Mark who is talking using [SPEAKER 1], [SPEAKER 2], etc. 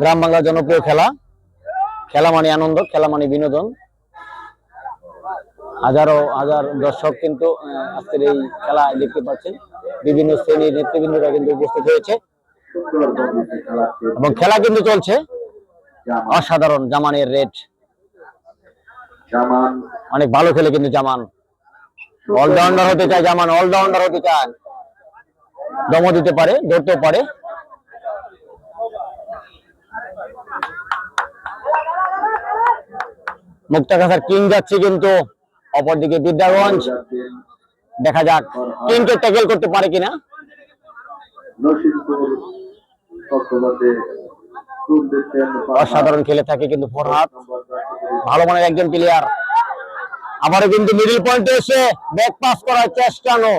[SPEAKER 1] গ্রাম বাংলার জনপ্রিয় খেলা, খেলা মানে আনন্দ, খেলা মানে বিনোদন। হাজারো হাজার দর্শক কিন্তু আজকের এই খেলা দেখতে পাচ্ছেন। বিভিন্ন শ্রেণীর নেতৃবৃন্দরা কিন্তু উপস্থিত হয়েছে এবং খেলা কিন্তু চলছে। অসাধারণ জামানের রেড, অনেক ভালো খেলে কিন্তু জামান। অলরাউন্ডার হতে চায় জামান, অলরাউন্ডার হতে চায়, দম দিতে পারে, ধরতেও পারে। মুক্তাগাছার কিং যাচ্ছে কিন্তু অপরদিকে বিদ্যাগঞ্জ, দেখা যাক কিংকে ট্যাকেল করতে পারে কিনা। অসাধারণ খেলে থাকে কিন্তু ফরহাদ, ভালো মানের একজন প্লেয়ার। আবারও কিন্তু মিডল পয়েন্টে এসে ব্যাক পাস করার চেষ্টা। নো